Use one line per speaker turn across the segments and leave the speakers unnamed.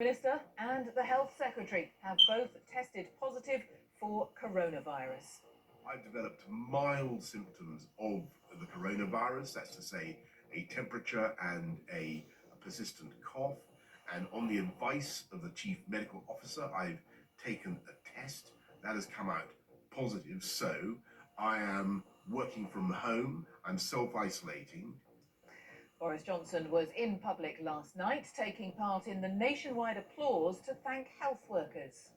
Minister and the Health Secretary have both tested positive for coronavirus.
I've developed mild symptoms of the coronavirus, that's to say a temperature and a persistent cough. And on the advice of the Chief Medical Officer, I've taken a test that has come out positive. So I am working from home, I'm self-isolating.
Boris Johnson was in public last night, taking part in the nationwide applause to thank health workers.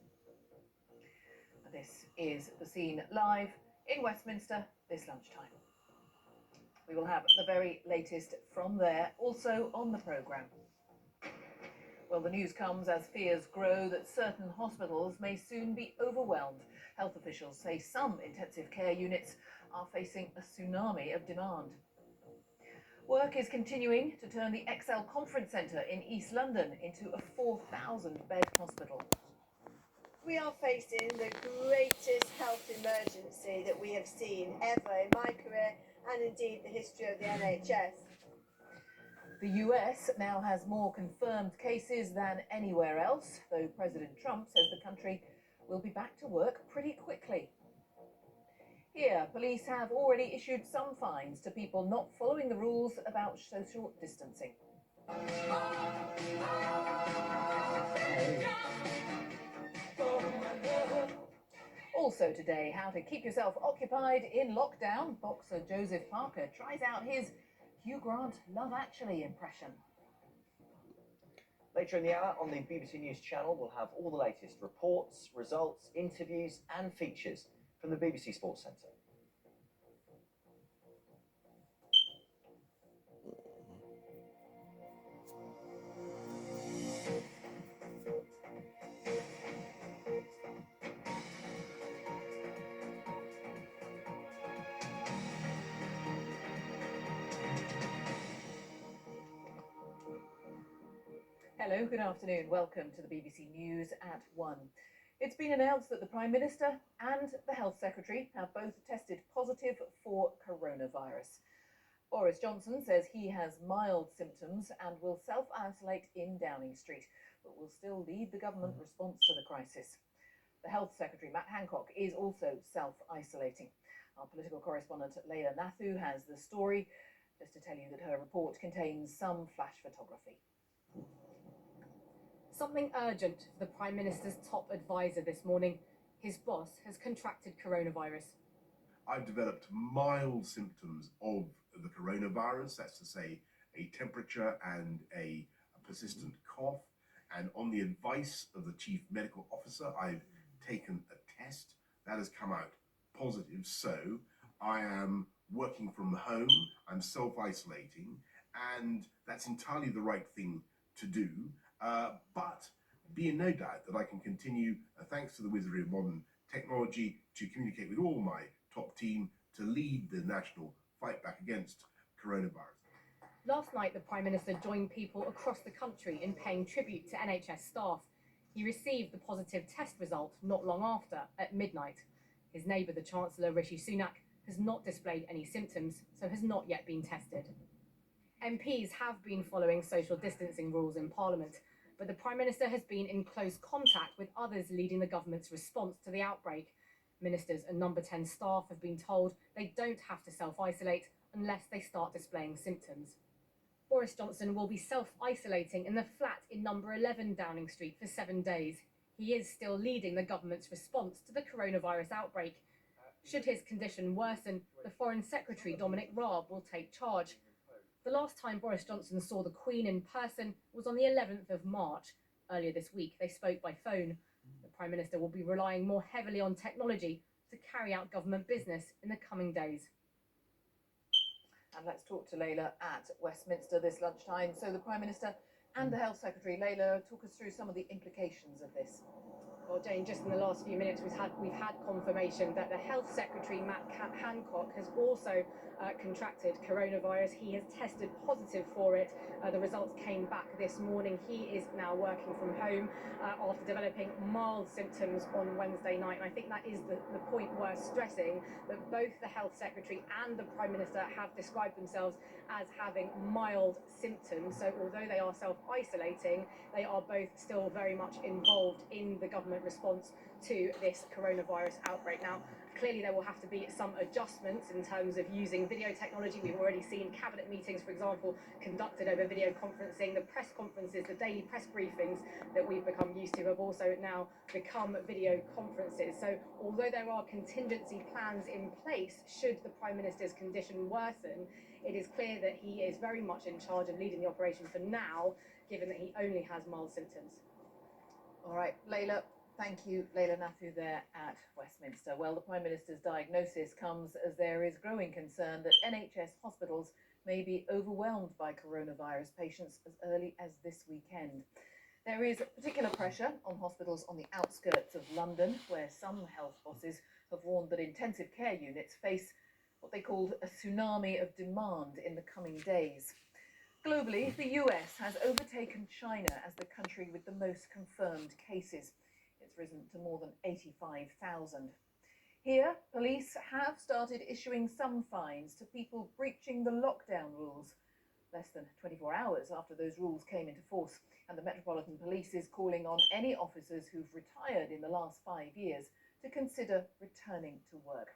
This is the scene live in Westminster this lunchtime. We will have the very latest from there, also on the programme. Well, the news comes as fears grow that certain hospitals may soon be overwhelmed. Health officials say some intensive care units are facing a tsunami of demand. Work is continuing to turn the XL Conference Centre in East London into a 4,000-bed hospital.
We are facing the greatest health emergency that we have seen ever in my career and indeed the history of the NHS.
The US now has more confirmed cases than anywhere else, though President Trump says the country will be back to work pretty quickly. Here, police have already issued some fines to people not following the rules about social distancing. Also today, how to keep yourself occupied in lockdown. Boxer Joseph Parker tries out his Hugh Grant Love Actually impression.
Later in the hour on the BBC News channel, we'll have all the latest reports, results, interviews and features from the BBC Sports Centre.
Hello, good afternoon. Welcome to the BBC News at 1. It's been announced that the Prime Minister and the Health Secretary have both tested positive for coronavirus. Boris Johnson says he has mild symptoms and will self-isolate in Downing Street, but will still lead the government response to the crisis. The Health Secretary, Matt Hancock, is also self-isolating. Our political correspondent, Leila Nathu, has the story. Just to tell you that her report contains some flash photography.
Something urgent for the Prime Minister's top advisor this morning. His boss has contracted coronavirus.
I've developed mild symptoms of the coronavirus, that's to say a temperature and a persistent cough. And on the advice of the Chief Medical Officer, I've taken a test that has come out positive. So I am working from home, I'm self-isolating, and that's entirely the right thing to do. But be in no doubt that I can continue, thanks to the wizardry of modern technology, to communicate with all my top team to lead the national fight back against coronavirus.
Last night, the Prime Minister joined people across the country in paying tribute to NHS staff. He received the positive test result not long after, at midnight. His neighbour, the Chancellor Rishi Sunak, has not displayed any symptoms, so has not yet been tested. MPs have been following social distancing rules in Parliament, but the Prime Minister has been in close contact with others leading the government's response to the outbreak. Ministers and Number 10 staff have been told they don't have to self-isolate unless they start displaying symptoms. Boris Johnson will be self-isolating in the flat in number 11 Downing Street for 7 days. He is still leading the government's response to the coronavirus outbreak. Should his condition worsen, the Foreign Secretary Dominic Raab will take charge. The last time Boris Johnson saw the Queen in person was on the 11th of March. Earlier this week, they spoke by phone. The Prime Minister will be relying more heavily on technology to carry out government business in the coming days.
And let's talk to Leila at Westminster this lunchtime. So the Prime Minister and the Health Secretary, Leila, talk us through some of the implications of this.
Well, Jane, just in the last few minutes, we've had confirmation that the Health Secretary, Matt Hancock, has also contracted coronavirus. He has tested positive for it. The results came back this morning. He is now working from home after developing mild symptoms on Wednesday night. And I think that is the point worth stressing, that both the Health Secretary and the Prime Minister have described themselves as having mild symptoms. So although they are self-isolating, they are both still very much involved in the government response to this coronavirus outbreak. Now, clearly there will have to be some adjustments in terms of using video technology. We've already seen cabinet meetings, for example, conducted over video conferencing. The press conferences, the daily press briefings that we've become used to have also now become video conferences. So although there are contingency plans in place should the Prime Minister's condition worsen, it is clear that he is very much in charge of leading the operation for now, given that he only has mild symptoms.
All right, Layla, thank you. Layla Nathu there at Westminster. Well, the Prime Minister's diagnosis comes as there is growing concern that NHS hospitals may be overwhelmed by coronavirus patients as early as this weekend. There is particular pressure on hospitals on the outskirts of London, where some health bosses have warned that intensive care units face what they called a tsunami of demand in the coming days. Globally, the US has overtaken China as the country with the most confirmed cases. It's risen to more than 85,000. Here, police have started issuing some fines to people breaching the lockdown rules, less than 24 hours after those rules came into force, and the Metropolitan Police is calling on any officers who've retired in the last 5 years to consider returning to work.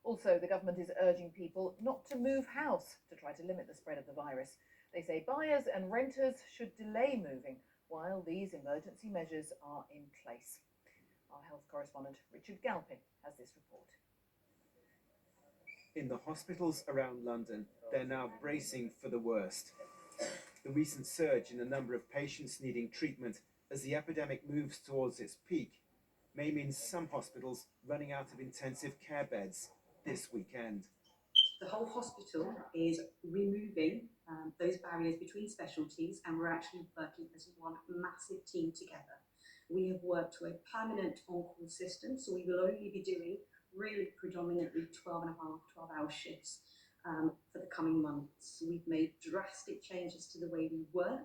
Also, the government is urging people not to move house to try to limit the spread of the virus. They say buyers and renters should delay moving while these emergency measures are in place. Our health correspondent Richard Galpin has this report.
In the hospitals around London, they're now bracing for the worst. The recent surge in the number of patients needing treatment as the epidemic moves towards its peak may mean some hospitals running out of intensive care beds this weekend.
The whole hospital is removing those barriers between specialties, and we're actually working as one massive team together. We have worked to a permanent on-call system, so we will only be doing really predominantly 12-hour shifts for the coming months. We've made drastic changes to the way we work,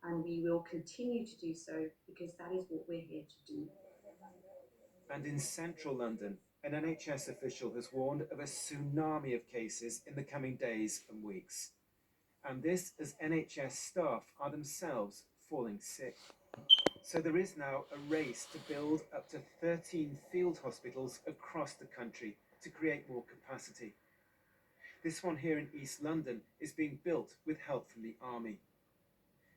and we will continue to do so because that is what we're here to do.
And in central London, an NHS official has warned of a tsunami of cases in the coming days and weeks. And this as NHS staff are themselves falling sick. So there is now a race to build up to 13 field hospitals across the country to create more capacity. This one here in East London is being built with help from the Army.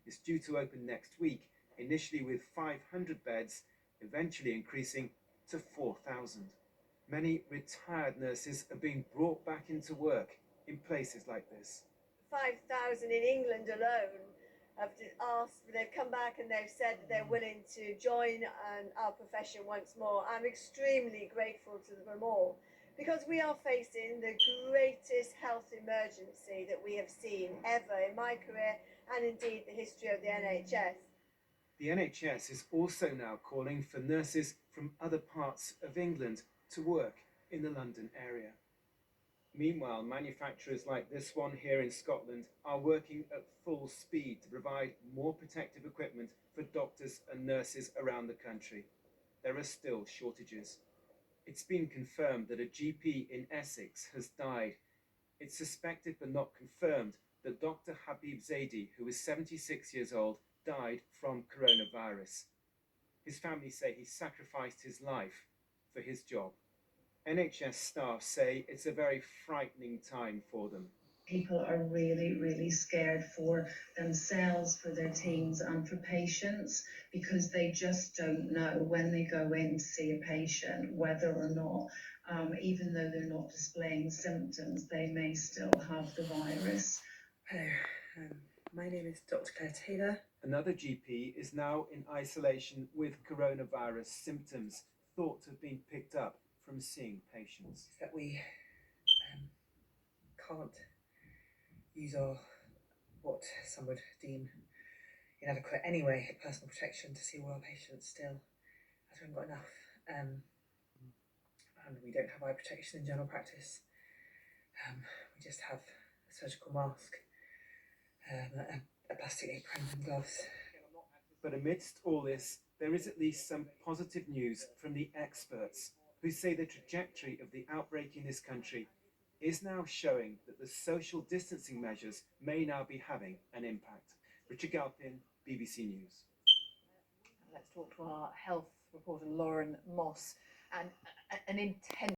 It's due to open next week, initially with 500 beds, eventually increasing to 4,000. Many retired nurses are being brought back into work in places like this.
5,000 in England alone have asked, they've come back and they've said that they're willing to join our profession once more. I'm extremely grateful to them all because we are facing the greatest health emergency that we have seen ever in my career and indeed the history of the NHS.
The NHS is also now calling for nurses from other parts of England to work in the London area. Meanwhile, manufacturers like this one here in Scotland are working at full speed to provide more protective equipment for doctors and nurses around the country. There are still shortages. It's been confirmed that a GP in Essex has died. It's suspected but not confirmed that Dr. Habib Zaidi, who is 76 years old, died from coronavirus. His family say he sacrificed his life for his job. NHS staff say it's a very frightening time for them.
People are really, really scared for themselves, for their teams and for patients because they just don't know when they go in to see a patient whether or not, even though they're not displaying symptoms, they may still have the virus.
Hello, my name is Dr. Claire Taylor.
Another GP is now in isolation with coronavirus symptoms thought to have been picked up from seeing patients.
That we can't use our, what some would deem inadequate anyway, personal protection to see all our patients still. as we haven't got enough, and we don't have eye protection in general practice. We just have a surgical mask, a plastic apron and gloves.
But amidst all this, there is at least some positive news from the experts who say the trajectory of the outbreak in this country is now showing that the social distancing measures may now be having an impact. Richard Galpin, BBC News.
Let's talk to our health reporter Lauren Moss, and an intense